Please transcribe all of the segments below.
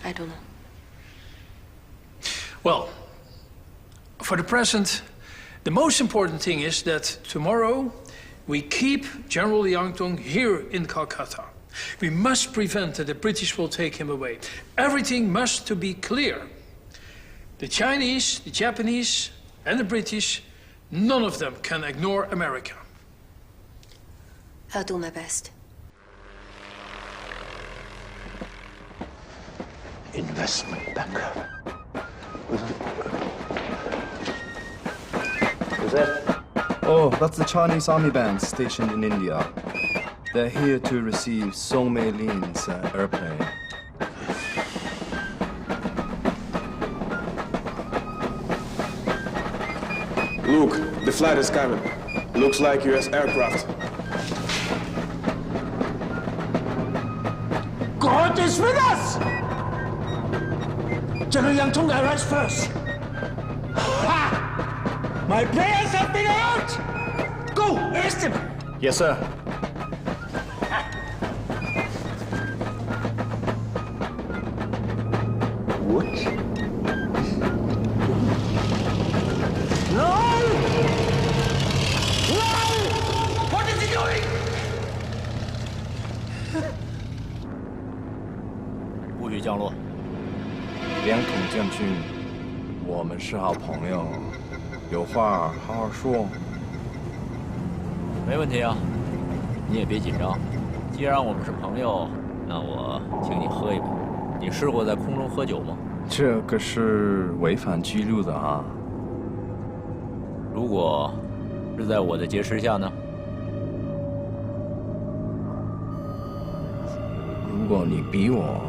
I don't know. Well, for the present, the most important thing is that tomorrow we keep General Liang Tong here in Calcutta. We must prevent that the British will take him away. Everything must to be clear. The Chinese, the Japanese, and the British, none of them can ignore America. I'll do my best. Investment banker. Who's that? Oh, that's the Chinese army band stationed in India. They're here to receive Song Mei Lin's airplane. Luke, the flight is coming. Looks like US aircraft. God is with us! General Liang Tong arrives first. Ha! My players have been out! Go, arrest him! Yes, sir. What? No! No! What is he doing? 不许降落。两统将军，我们是好朋友，有话好好说。没问题啊，你也别紧张。既然我们是朋友，那我请你喝一杯。你试过在空中喝酒吗？这个是违反纪律的啊。如果是在我的劫持下呢？如果你逼我，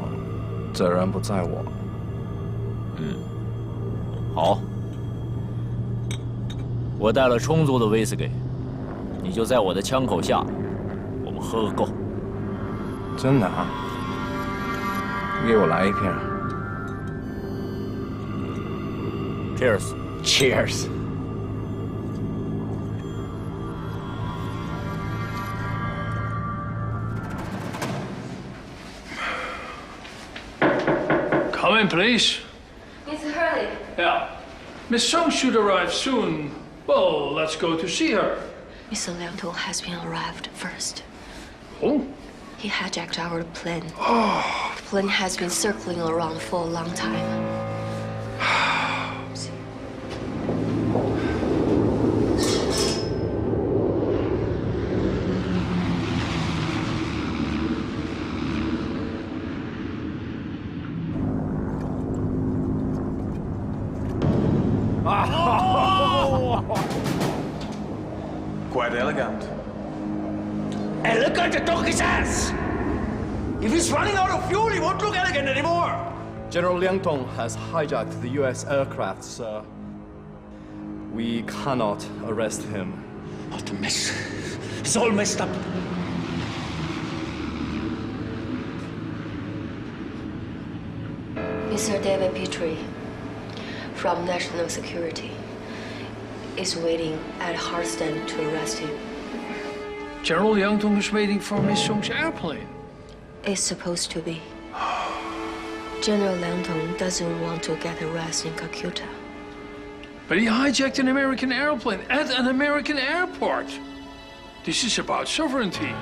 责任不在我。好，我带了充足的威士忌，你就在我的枪口下，我们喝个够。真的啊？给我来一瓶。Cheers。Cheers。Come in, please. Mr. Hurley. Yeah. Miss Song should arrive soon. Well, let's go to see her. Mr. Liang Tong has been arrived first. Oh? He hijacked our plane. The plane has been circling around for a long time. See. Quite elegant. Elegant to dog his ass! If he's running out of fuel, he won't look elegant anymore! General Liang Tong has hijacked the U.S. aircraft, sir. We cannot arrest him. What a mess. It's all messed up. Mr. David Petrie from National Security is waiting at Harsden to arrest him. General Liang Tong is waiting for Miss Song's airplane. It's supposed to be. General Liang Tong doesn't want to get arrested in Calcutta. But he hijacked an American airplane at an American airport. This is about sovereignty.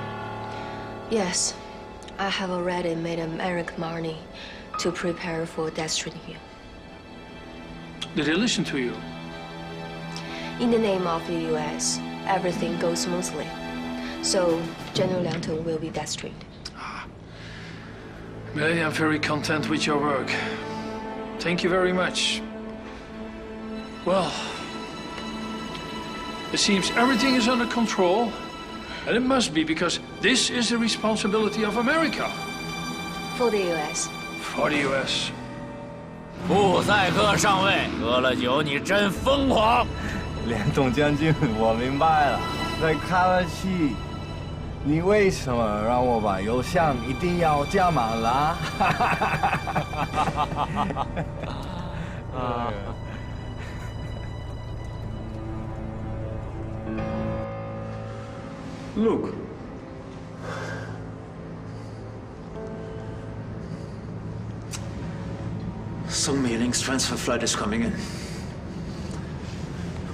Yes, I have already made American money to prepare for destructing him. Did he listen to you? In the name of the U.S., everything goes smoothly. So General Liang Tong will be destroyed. May I'm very content with your work. Thank you very much. Well, it seems everything is under control, and it must be because this is the responsibility of America. For the U.S. For the U.S. 布赛克上尉，喝了酒你真疯狂。连总将军，我明白了，在开了气。你为什么让我把油箱一定要加满了？Look. Song Meiling's transfer flight is coming in.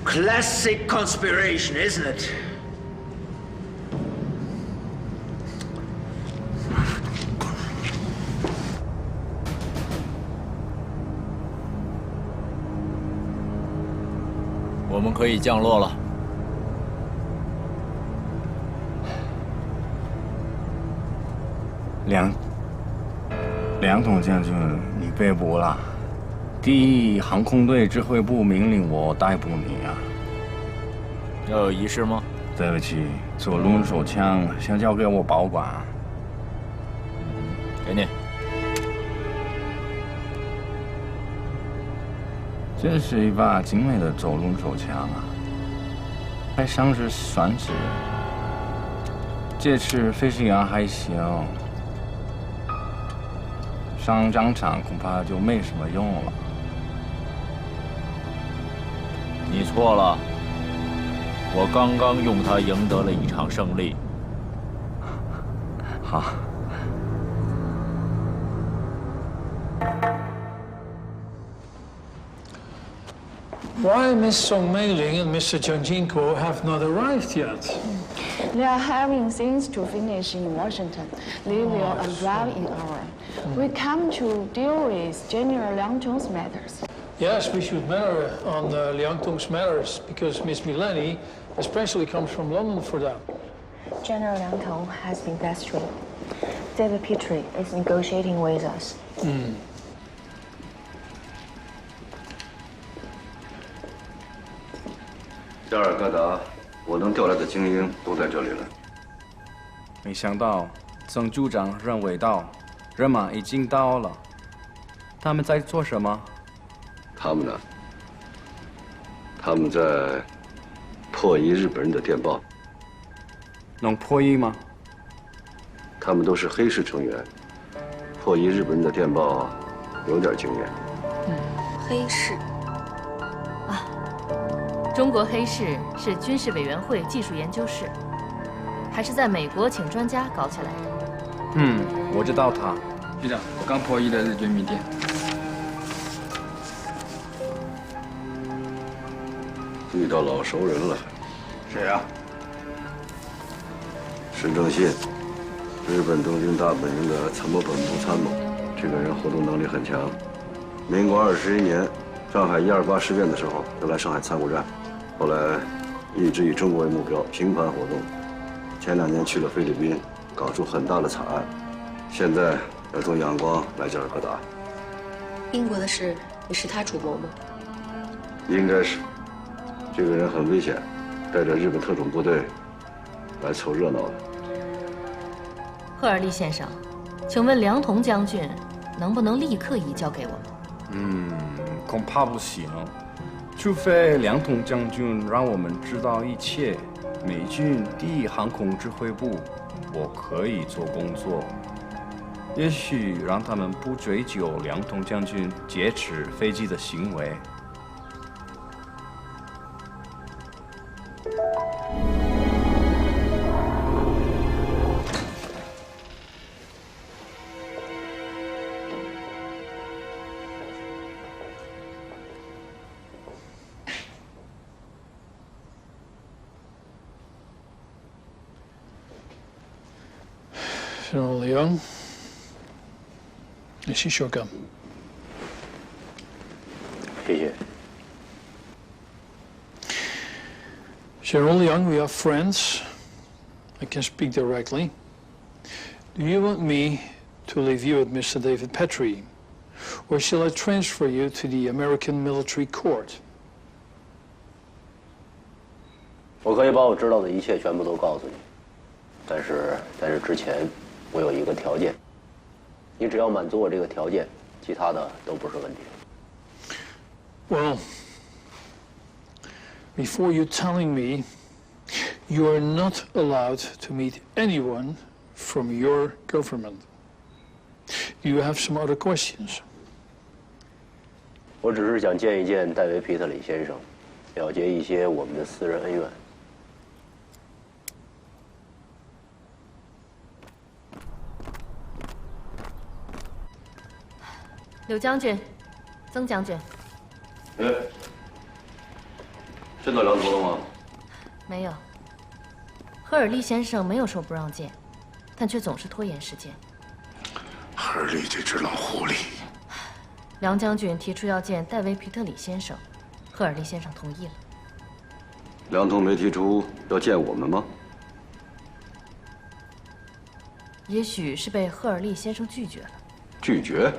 Classic conspiration, isn't it?我们可以降落了。梁统将军，你被捕了。第一航空队指挥部命令我逮捕你啊。要有仪式吗？对不起，左轮手枪先交给我保管。给你。这是一把精美的左轮手枪啊，还上着栓子。这次飞行员还行，上战场恐怕就没什么用了。你错了，我刚刚用它赢得了一场胜利。好。Why Miss Song Meiling and Mr. Jiang Jingguo have not arrived yet? They are having things to finish in Washington. They will arrive in hour. We come to deal with General Liang Tong's matters. Yes, we should matter on Liang Tong's matters because Miss Milani especially comes from London for that. General Liang Tong has been pestering. David Petrie is negotiating with us. 加尔各答，我能调来的精英都在这里了。没想到曾组长认为到，人马已经到了。他们在做什么？他们呢？他们在破译日本人的电报。能破译吗？他们都是黑市成员，破译日本人的电报有点经验。黑市。 中国黑市是军事委员会技术研究室，还是在美国请专家搞起来的。我知道他。局长，我刚破译的日军密电。遇到老熟人了。谁啊？申正信，日本东军大本营的参谋本部参谋。这个人活动能力很强。民国21年，上海128事变的时候，就来上海参过战。 后来一直以中国为目标，频繁活动。前2年去了菲律宾，搞出很大的惨案。现在要从仰光来加尔各答。英国的事也是他主谋吗？应该是。这个人很危险，带着日本特种部队来凑热闹的。赫尔利先生，请问梁同将军能不能立刻移交给我们？恐怕不行。 除非梁统将军让我们知道一切，美军第一航空指挥部，我可以做工作。也许让他们不追究梁统将军劫持飞机的行为。General Liang, this is your gun. 谢谢。 General Liang, we are friends. I can speak directly. Do you want me to leave you with Mr. David Petrie, or shall I transfer you to the American military court? 我可以把我知道的一切全部都告诉你，但是在这之前，我有一个条件。你只要满足我这个条件，其他的都不是问题。Well, before you telling me, you are not allowed to meet anyone from your government. Do you have some other questions? 我只是想见一见戴维·皮特里先生，了结一些我们的私人恩怨。 柳将军，曾将军。哎，见到梁头了吗？没有。赫尔利先生没有说不让见，但却总是拖延时间。赫尔利这只老狐狸。梁将军提出要见戴维·皮特里先生，赫尔利先生同意了。梁同没提出要见我们吗？也许是被赫尔利先生拒绝了。拒绝？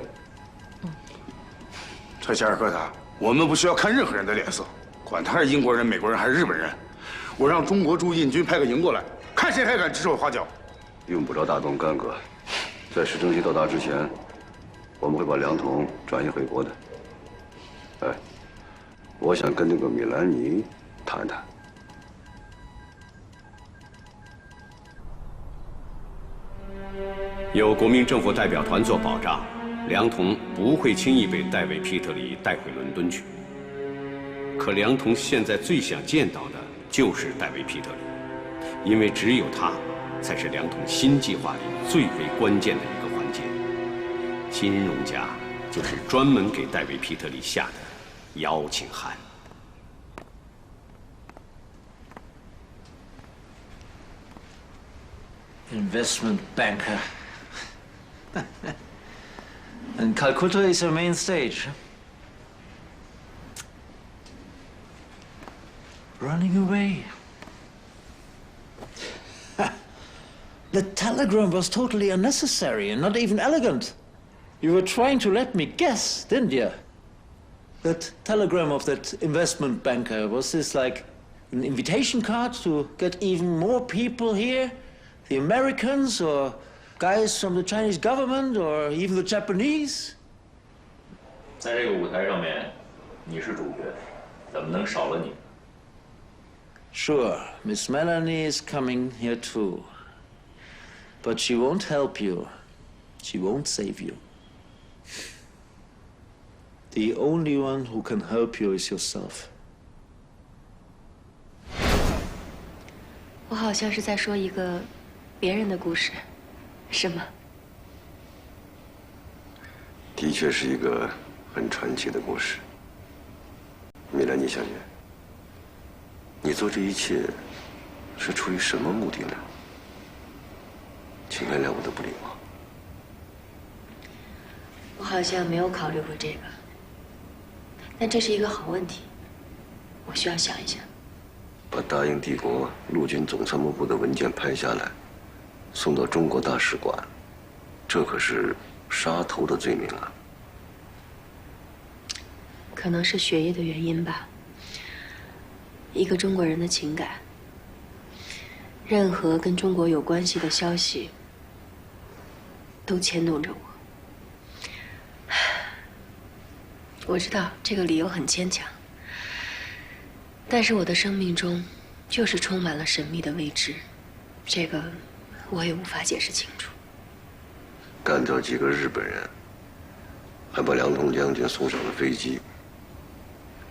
这加尔各答，我们不需要看任何人的脸色，管他是英国人、美国人还是日本人。我让中国驻印军派个营过来，看谁还敢指手画脚。用不着大动干戈，在市政局到达之前，我们会把梁同转移回国的。哎，我想跟那个米兰妮谈谈。有国民政府代表团做保障，梁同不会轻易被戴维·皮特里带回伦敦去。可梁同现在最想见到的就是戴维·皮特里，因为只有他才是梁同新计划里最为关键的一个环节。金荣家就是专门给戴维·皮特里下的邀请函。Investment banker. And Calcutta is her main stage. Running away. The telegram was totally unnecessary and not even elegant. You were trying to let me guess, didn't you? That telegram of that investment banker, was this like an invitation card to get even more people here? The Americans or guys from the Chinese government or even the Japanese? 在这个舞台上面，你是主角，怎么能少了你？ Sure, Miss Melanie is coming here too. But she won't help you. She won't save you. The only one who can help you is yourself. 我好像是在说一个别人的故事，是吗？的确是一个很传奇的故事。米兰妮小姐，你做这一切是出于什么目的呢？请原谅我的不礼貌。我好像没有考虑过这个，但这是一个好问题，我需要想一想。把大英帝国陆军总参谋部的文件拍下来，送到中国大使馆，这可是杀头的罪名啊！可能是学业的原因吧。一个中国人的情感，任何跟中国有关系的消息，都牵动着我。我知道这个理由很牵强，但是我的生命中就是充满了神秘的未知，这个我也无法解释清楚。干掉几个日本人，还把梁同将军送上了飞机，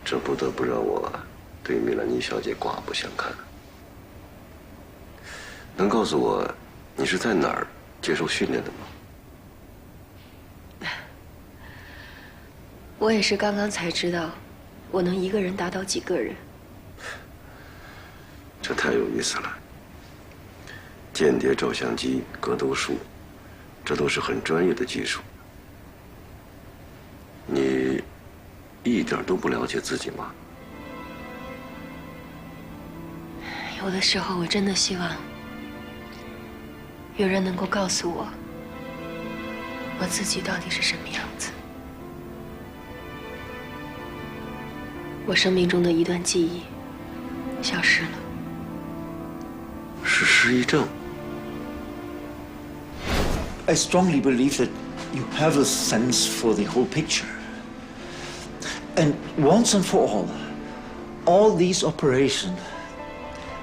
这不得不让我对米兰妮小姐刮目相看。能告诉我你是在哪儿接受训练的吗？我也是刚刚才知道，我能一个人打倒几个人。这太有意思了。间谍照相机、格斗术，这都是很专业的技术。你一点都不了解自己吗？有的时候，我真的希望有人能够告诉我，我自己到底是什么样子。我生命中的一段记忆消失了。是失忆症。I strongly believe that you have a sense for the whole picture. And once and for all these operations,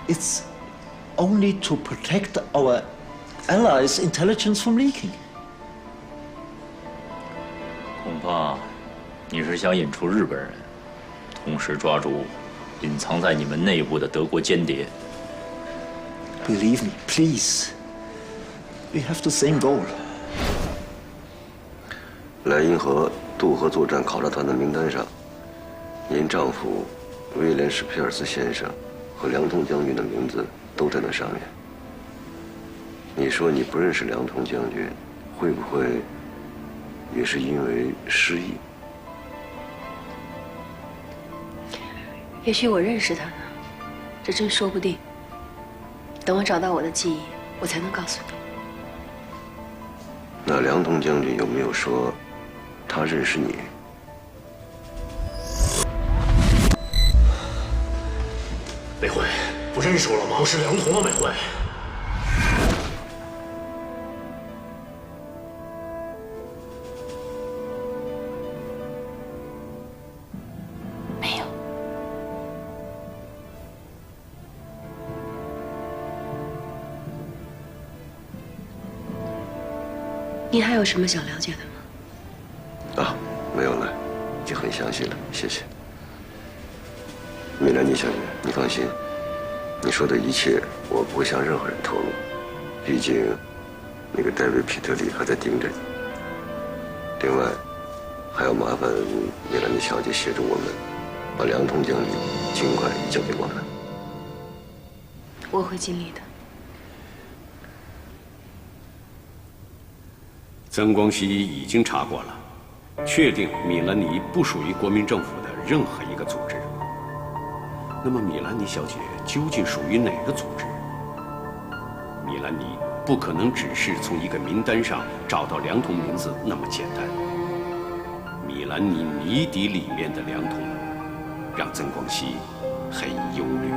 it's only to protect our allies' intelligence from leaking. 恐怕你是想引出日本人，同时抓住隐藏在你们内部的德国间谍。Believe me, please. We have the same goal. 莱茵河渡河作战考察团的名单上，您丈夫威廉·史皮尔斯先生和梁通将军的名字都在那上面。你说你不认识梁通将军，会不会也是因为失忆？也许我认识他呢，这真说不定。等我找到我的记忆，我才能告诉你。那梁通将军有没有说他认识你？美惠，不认识我了吗？不是梁童吗？美惠。没有。你还有什么想了解的吗？啊，没有了，已经很详细了，谢谢。米兰妮小姐，你放心，你说的一切我不会向任何人透露，毕竟那个戴维·皮特里还在盯着你。另外，还要麻烦米兰妮小姐协助我们，把梁通将军尽快移交给我们。我会尽力的。曾光熙已经查过了，确定米兰妮不属于国民政府的任何一个组织。那么米兰妮小姐究竟属于哪个组织？米兰妮不可能只是从一个名单上找到梁童名字那么简单。米兰妮谜底里面的梁童，让曾光熙很忧虑。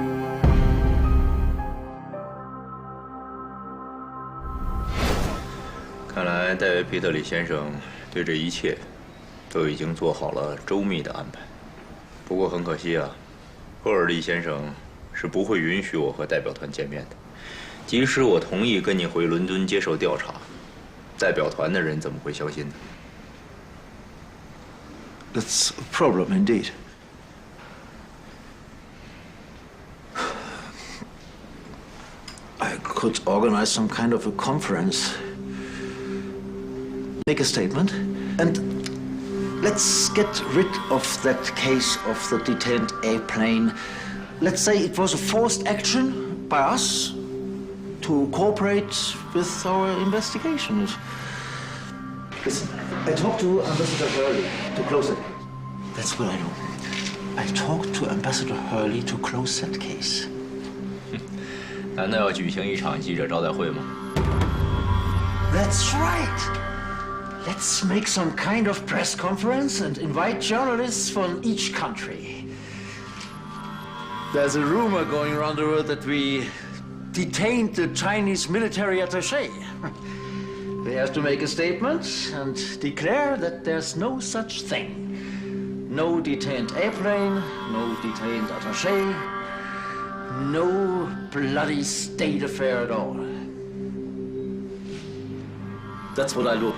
看来戴维·皮特里先生对这一切都已经做好了周密的安排。不过很可惜啊，赫尔利先生是不会允许我和代表团见面的。即使我同意跟你回伦敦接受调查，代表团的人怎么会相信呢？ That's a problem indeed. I could organize some kind of a conference, make a statement, and let's get rid of that case of the detained airplane. Let's say it was a forced action by us to cooperate with our investigation. Listen, I talked to Ambassador Hurley to close it. That's what I do. I talked to Ambassador Hurley to close that case. 难道要举行一场记者招待会吗？ That's right. Let's make some kind of press conference and invite journalists from each country. There's a rumor going around the world that we detained the Chinese military attaché. They have to make a statement and declare that there's no such thing. No detained airplane, no detained attaché, no bloody state affair at all. That's what I do.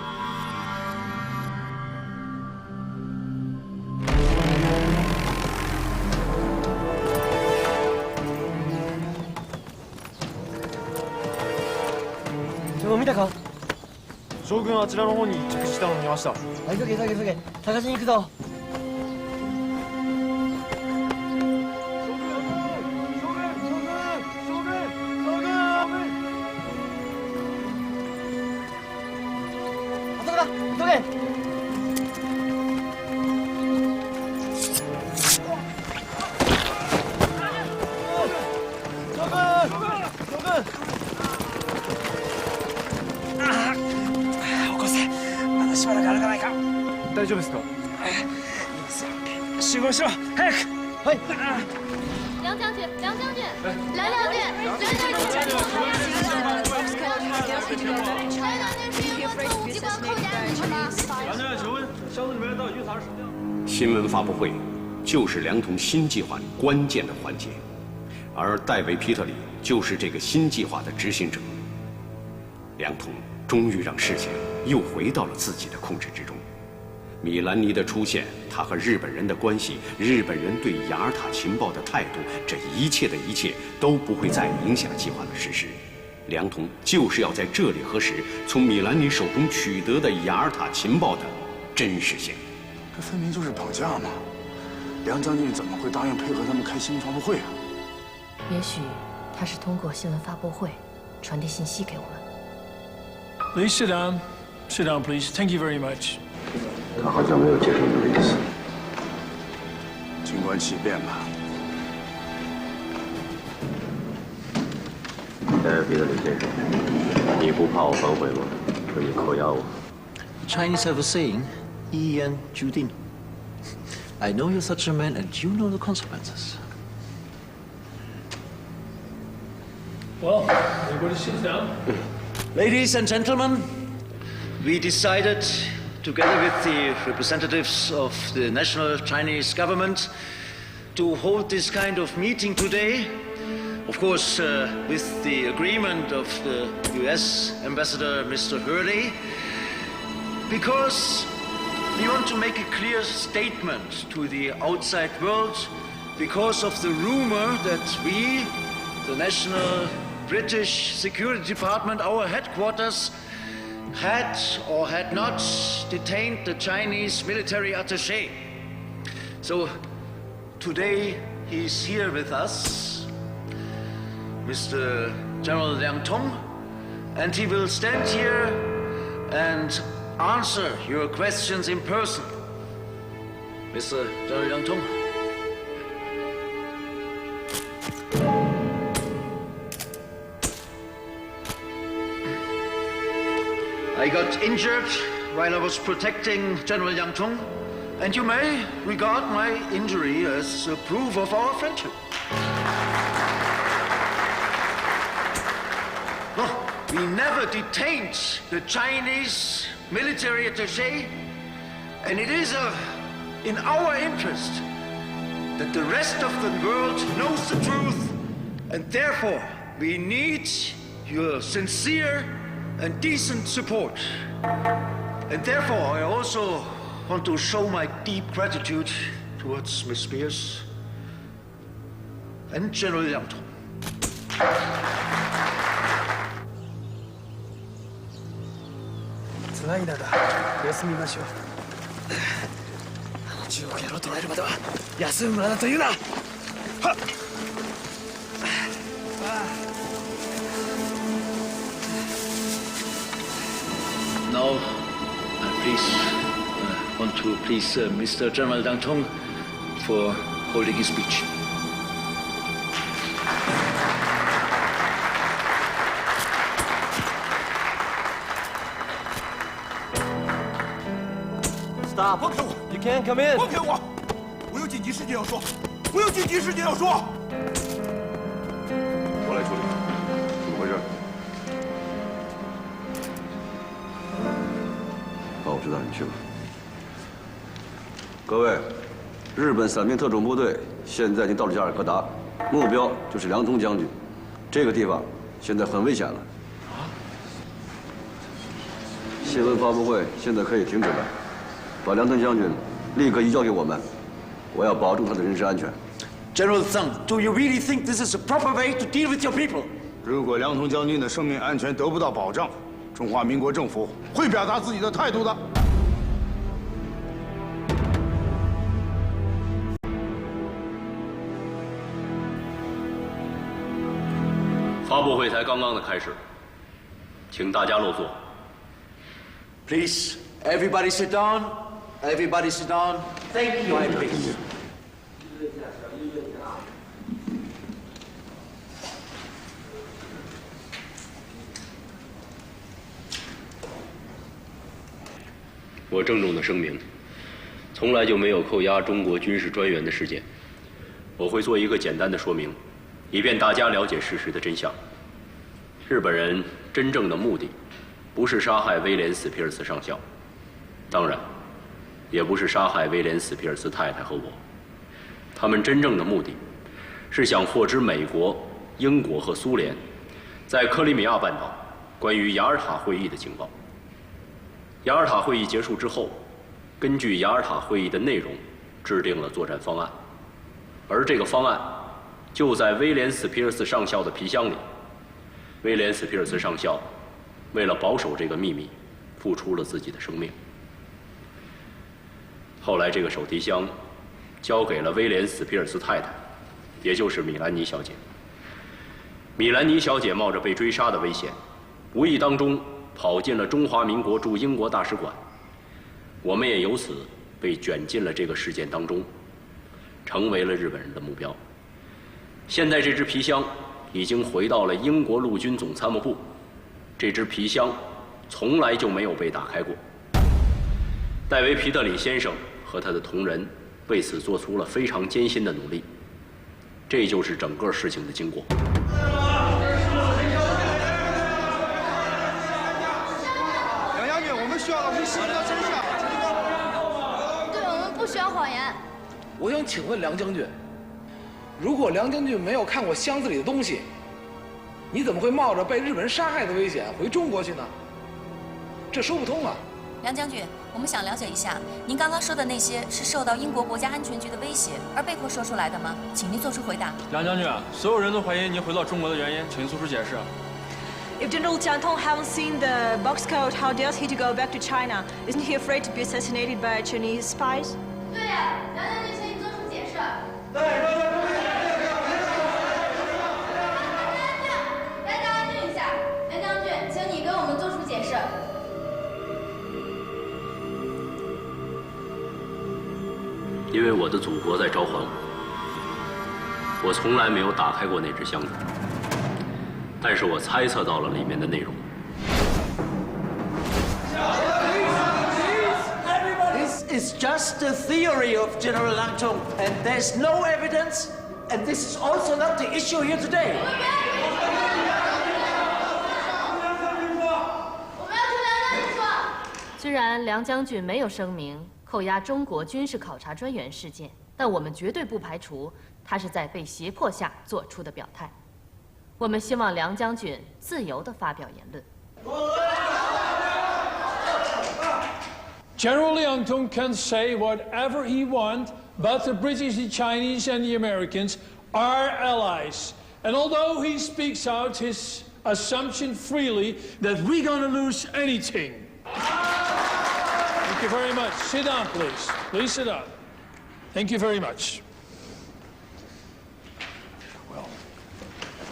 見たか？将軍はあちらの方に着地したのを見ました。急げ急げ急げ、探しに行くぞ。あそこだ、急げ。大丈夫ですか？集合しろ、早く。はい。梁将军，梁将军，来两句，来两句。来两句是英国特务机关扣押人士吗？梁将军，请问箱子里面到底蕴藏着什么？新闻发布会就是梁童新计划里关键的环节，而戴维·皮特里就是这个新计划的执行者。梁童终于让事情又回到了自己的控制之中。米兰妮的出现，他和日本人的关系，日本人对雅尔塔情报的态度，这一切的一切都不会再影响计划的实施。梁童就是要在这里核实从米兰妮手中取得的雅尔塔情报的真实性。这分明就是绑架嘛！梁将军怎么会答应配合他们开新闻发布会啊？也许他是通过新闻发布会传递信息给我们。Please sit down. Sit down, please. Thank you very much. 他好像没有接受你的意思。静观其变吧。彼得里先生，你不怕我反悔吗？说你扣押我。Chinese have a saying, 一言九鼎. I know you're such a man, and you know the consequences. Well, everybody sit down. Ladies and gentlemen, we decided, together with the representatives of the national Chinese government, to hold this kind of meeting today. Of course, with the agreement of the US Ambassador, Mr. Hurley, because we want to make a clear statement to the outside world because of the rumor that we, the National British Security Department, our headquarters, had or had not detained the Chinese military attaché. So today he's here with us, Mr. General Liang Tong, and he will stand here and answer your questions in person. Mr. General Liang Tong. I got injured while I was protecting General Liang Tong, and you may regard my injury as a proof of our friendship. No, we never detained the Chinese military attaché, and it is in our interest that the rest of the world knows the truth, and therefore we need your sincere and decent support. And therefore I also want to show my deep gratitude towards Ms. Spears and General Liang Tong. 辛いなだ。休みましょう。中国野郎捕らえるまでは休む間だと言うな。はっ。Now, want to please Mr. General Liang Tong for holding his speech. Stop! 放开我 You can't come in. 放开我！我有紧急事情要说，我有紧急事情要说。我来处理，怎么回事？好，我知道你去吧。各位，日本伞兵特种部队现在已经到了加尔各答，目标就是梁通将军。这个地方现在很危险了。新闻发布会现在可以停止了，把梁通将军立刻移交给我们，我要保证他的人身安全。General Zhang, do you really think this is a proper way to deal with your people? 如果梁通将军的生命安全得不到保障，中华民国政府会表达自己的态度的。发布会才刚刚的开始，请大家落座。Please, everybody sit down. Everybody sit down. Thank you. Quiet, please. 我郑重的声明，从来就没有扣押中国军事专员的事件。我会做一个简单的说明，以便大家了解事实的真相。日本人真正的目的，不是杀害威廉·史皮尔斯上校，当然，也不是杀害威廉·史皮尔斯太太和我。他们真正的目的，是想获知美国、英国和苏联在克里米亚半岛关于雅尔塔会议的情报。雅尔塔会议结束之后，根据雅尔塔会议的内容，制定了作战方案，而这个方案就在威廉·史皮尔斯上校的皮箱里。威廉·史皮尔斯上校为了保守这个秘密，付出了自己的生命。后来这个手提箱交给了威廉·斯皮尔斯太太，也就是米兰妮小姐。米兰妮小姐冒着被追杀的危险，无意当中跑进了中华民国驻英国大使馆，我们也由此被卷进了这个事件当中，成为了日本人的目标。现在这只皮箱已经回到了英国陆军总参谋部，这只皮箱从来就没有被打开过。戴维·皮特里先生和他的同仁为此做出了非常艰辛的努力，这就是整个事情的经过。梁将军，我们需要的是事实的真相。对，我们不需要谎言。我想请问梁将军，如果梁将军没有看过箱子里的东西，你怎么会冒着被日本人杀害的危险回中国去呢？这说不通啊！梁将军，我们想了解一下，您刚刚说的那些是受到英国国家安全局的威胁而被迫说出来的吗？请您做出回答。梁将军，所有人都怀疑您回到中国的原因，请您做出解释。If General Jiang Tong haven't seen the box code, how dares he to go back to China? Isn't he afraid to be assassinated by Chinese spies? 对呀，梁将军，请你做出解释。对。大家安静一下，梁将军，请你跟我们做出解释。因为我的祖国在召唤我从来没有打开过那只箱子，但是我猜测到了里面的内容。This is just a theory of General Lang Tong, and there's no evidence, and this is also not the issue here today. 虽然梁将军没有声明扣押中国军事考察专员事件，但我们绝对不排除他是在被胁迫下做出的表态。我们希望梁将军自由地发表言论。General Liang Tong can say whatever he wants, but the British, the Chinese, and the Americans are allies. And although he speaks out his assumption freely that we're going to lose anything. Thank you very much. Sit down, please. Please sit down. Thank you very much. Well,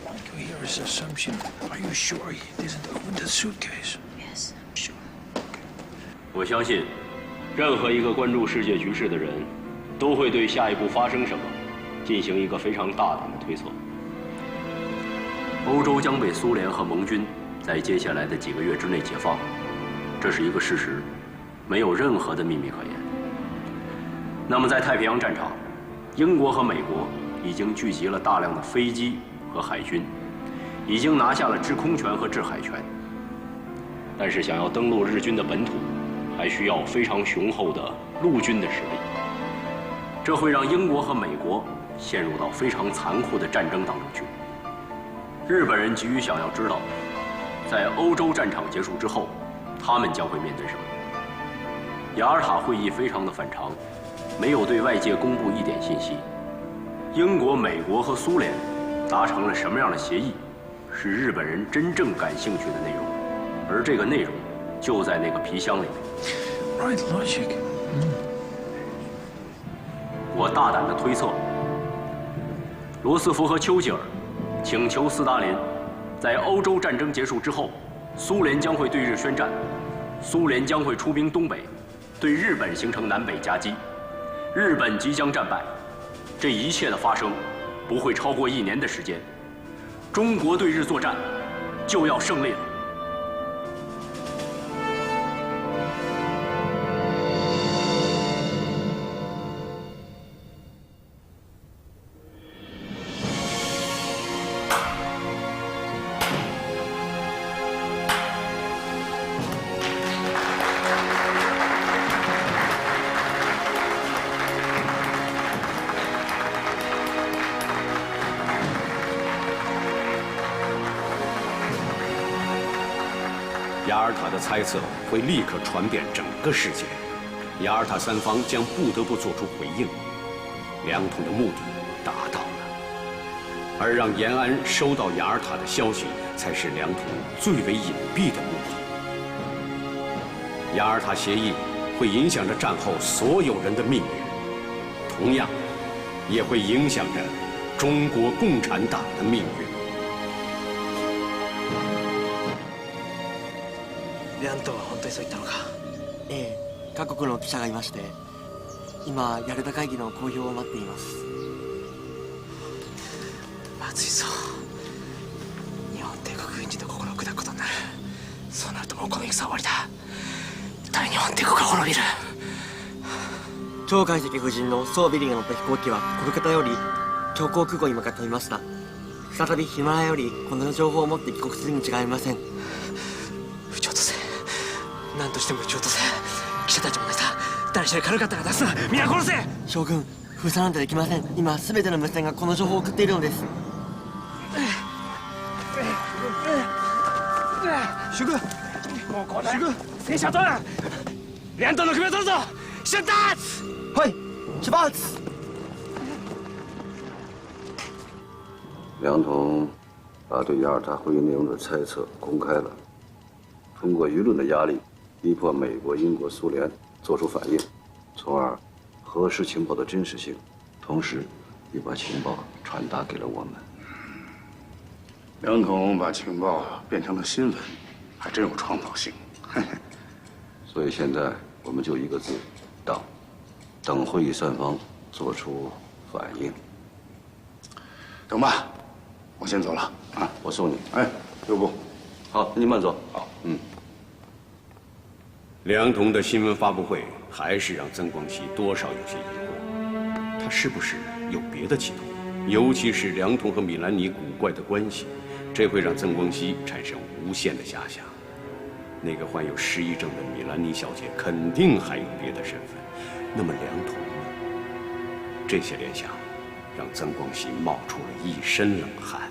want to hear his assumption. Are you sure he didn't open the suitcase? Yes, I'm sure. 我相信，任何一个关注世界局势的人，都会对下一步发生什么进行一个非常大胆的推测。欧洲将被苏联和盟军在接下来的几个月之内解放，这是一个事实，没有任何的秘密可言。那么在太平洋战场，英国和美国已经聚集了大量的飞机和海军，已经拿下了制空权和制海权。但是想要登陆日军的本土，还需要非常雄厚的陆军的实力。这会让英国和美国陷入到非常残酷的战争当中去。日本人急于想要知道，在欧洲战场结束之后，他们将会面对什么。雅尔塔会议非常的反常，没有对外界公布一点信息。英国、美国和苏联达成了什么样的协议，是日本人真正感兴趣的内容，而这个内容就在那个皮箱里面。Right logic. 我大胆的推测，罗斯福和丘吉尔请求斯大林，在欧洲战争结束之后，苏联将会对日宣战，苏联将会出兵东北，对日本形成南北夹击，日本即将战败。这一切的发生，不会超过1年的时间，中国对日作战就要胜利了。雅尔塔的猜测会立刻传遍整个世界，雅尔塔三方将不得不做出回应。梁统的目的达到了，而让延安收到雅尔塔的消息，才是梁统最为隐蔽的目的。雅尔塔协议会影响着战后所有人的命运，同样，也会影响着中国共产党的命运。梁党は本当にそう言ったのか。ええ、各国の記者がいまして、今ヤルタ会議の公表を待っています。まずいぞ。日本帝国軍人の心を砕くことになる。そうなるともうこの戦は終わりだ。大日本帝国が滅びる。張海石夫人の装備輪が乗った飛行機はコルカタより長江空港に向かっていました。再びヒマラヤよりこの情報を持って帰国するに違いません。撃ち落とせ。何としても撃ち落とせ。記者たちも出した。誰一人軽かったら出すな。皆殺せ。将軍、封鎖なんてできません。今全ての無線がこの情報を送っているのです。主君、もうこ主君、戦車取る。两党的首要走走，出发！会，出发！梁同把对雅尔塔会议内容的猜测公开了，通过舆论的压力，逼迫美国、英国、苏联做出反应，从而核实情报的真实性，同时也把情报传达给了我们。梁同把情报变成了新闻，还真有创造性。所以现在我们就一个字：等，等会议三方做出反应。等吧，我先走了啊，我送你。哎，留步。好，你慢走。好，梁同的新闻发布会还是让曾光熙多少有些疑惑，他是不是有别的企图？尤其是梁同和米兰妮古怪的关系，这会让曾光熙产生无限的遐想。那个患有失忆症的米兰妮小姐肯定还有别的身份，那么梁同呢？这些联想让曾光熙冒出了一身冷汗。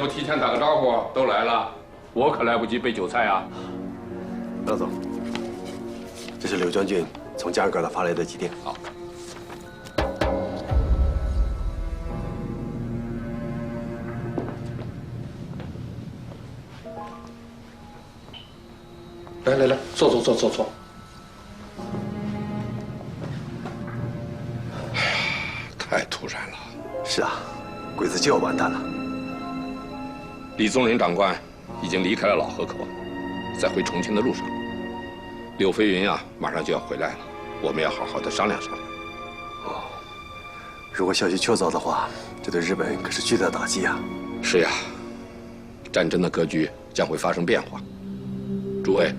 提前打个招呼，都来了，我可来不及备酒菜啊！梁总，这是刘将军从加尔各答发来的急电。好。来，坐。哎呀，太突然了。是啊，鬼子就要完蛋了。李宗麟长官已经离开了老河口，在回重庆的路上。柳飞云啊，马上就要回来了，我们要好好的商量商量。哦，如果消息确凿的话，这对日本可是巨大打击啊！是呀，战争的格局将会发生变化。诸位，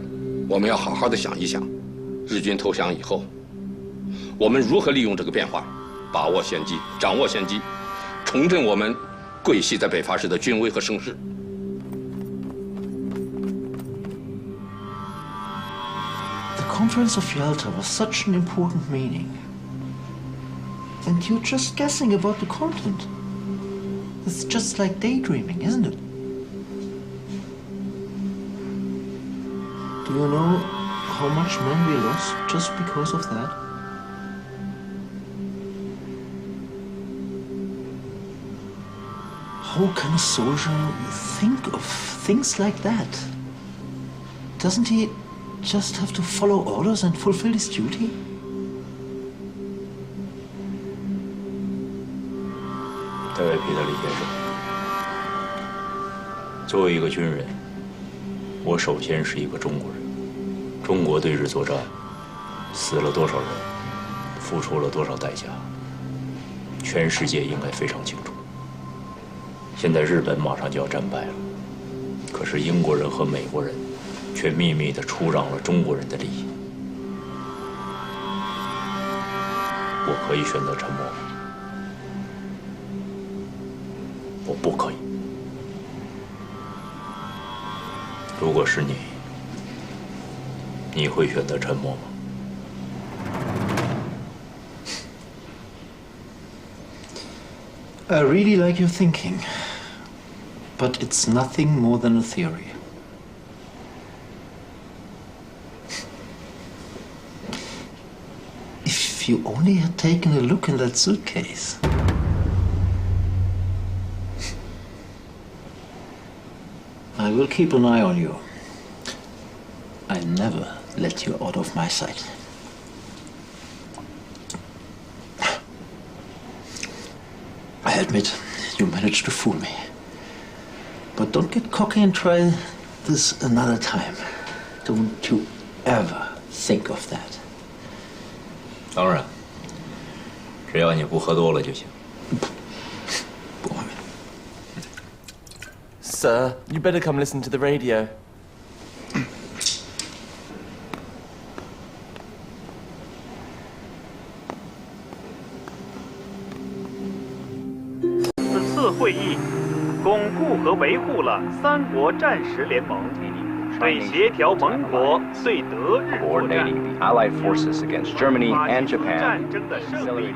我们要好好的想一想，日军投降以后，我们如何利用这个变化，把握先机，掌握先机，重振我们桂系在北伐时的军威和声势。The Conference of Yalta was such an important meeting. And you're just guessing about the content. It's just like daydreaming, isn't it? Do you know how much men we lost just because of that? How can a soldier think of things like that? Doesn't he just have to follow orders and fulfill his duty?戴维·皮特里先生，作为一个军人，我首先是一个中国人。中国对日作战，死了多少人，付出了多少代价，全世界应该非常清楚。现在日本马上就要战败了，可是英国人和美国人却秘密地出让了中国人的利益。我可以选择沉默吗？我不可以。如果是你，你会选择沉默吗？ I really like your thinking, but it's nothing more than a theory. If you only had taken a look in that suitcase. I will keep an eye on you. I never let you out of my sight. I admit, you managed to fool me. But don't get cocky and try this another time. Don't you ever think of that. 当然，只要你不喝多了就行。 Sir, you better come listen to the radio. 此次会议巩固和维护了三国战时联盟，对协调盟国对德日作战、 Allied forces against Germany and Japan, 战争的胜利。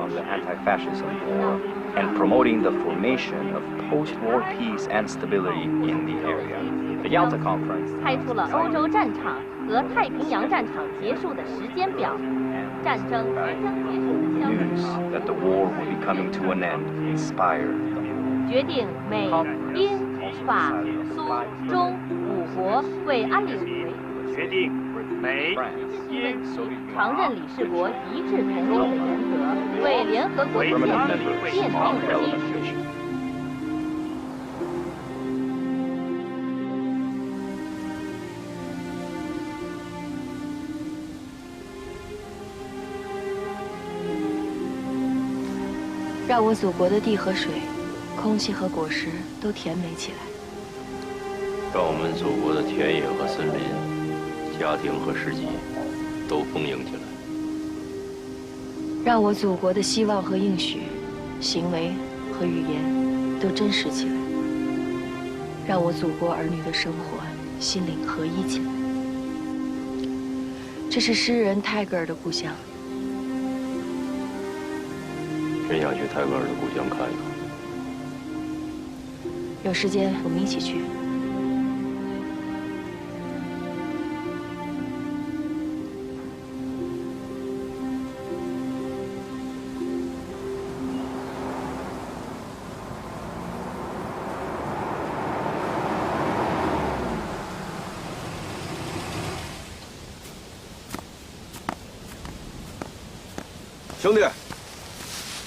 the anti-fascism war, and promoting the formation of post-war peace and stability in the area. The Yalta Conference 开出了欧洲战场和太平洋战场结束的时间表，战争即将结束的消息。 news that the war will be coming to an end inspired. 决定美、英、法、苏、中5国为安理会决定美、英、常任理事国一致同意的原则，为联合国建立奠定了基础。 让我祖国的地和水、空气和果实都甜美起来。让我们祖国的田野和森林、家庭和世纪都丰盈起来。让我祖国的希望和应许、行为和语言都真实起来。让我祖国儿女的生活、心灵合一起来。这是诗人泰戈尔的故乡。 真想去泰戈尔的故乡看一看。有时间我们一起去。兄弟。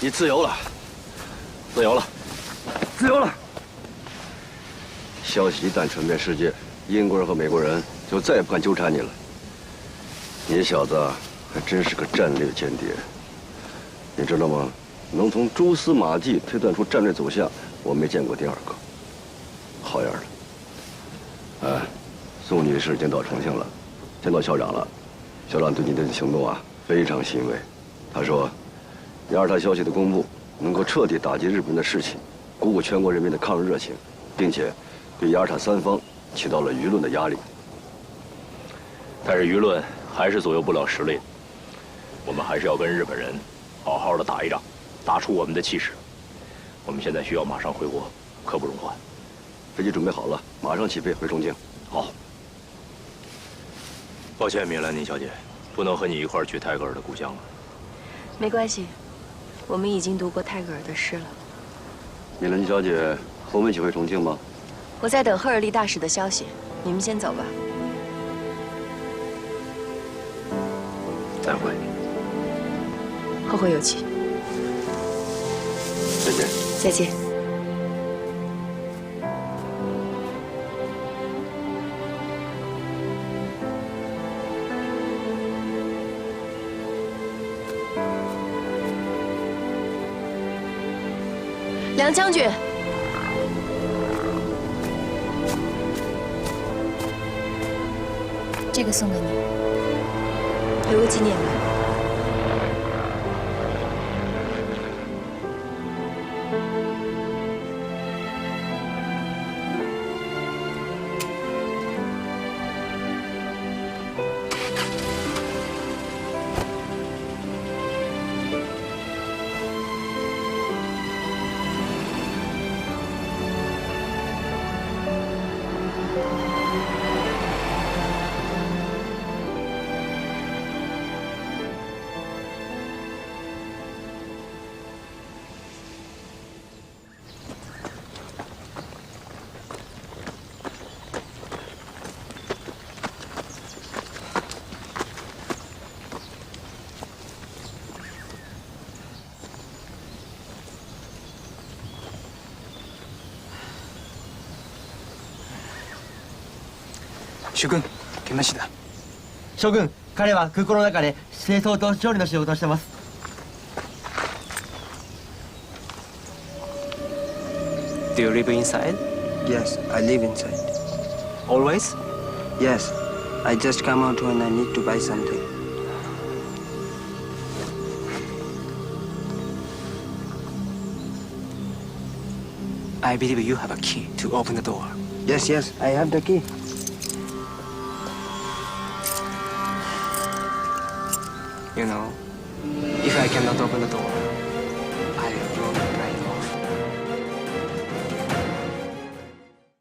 你自由了，自由了，自由了！消息一旦传遍世界，英国人和美国人就再也不敢纠缠你了。你小子还真是个战略间谍，你知道吗？能从蛛丝马迹推断出战略走向，我没见过第二个。好样的！哎，宋女士已经到重庆了，见到校长了，校长对你的行动啊非常欣慰，他说。 雅尔塔消息的公布，能够彻底打击日本人的士气，鼓舞全国人民的抗日热情，并且对雅尔塔三方起到了舆论的压力。但是舆论还是左右不了实力的，我们还是要跟日本人好好的打一仗，打出我们的气势。我们现在需要马上回国，刻不容缓。飞机准备好了，马上起飞回重庆。好。抱歉，米兰妮小姐，不能和你一块儿去泰戈尔的故乡了。没关系。 我们已经读过泰戈尔的诗了。米兰妮小姐和我们一起回重庆吗？我在等赫尔利大使的消息，你们先走吧。再会。后会有期。再见。再见。梁将军，这个送给你，留个纪念吧。諸君、現なしだ。諸君、彼は空港の中で清掃と調理の仕事をしてます。Do you live inside? Yes, I live inside. Always? Yes, I just come out when I need to buy something. I believe you have a key to open the door. Yes, yes, I have the key. You know, if I cannot open the door, I will blow my brain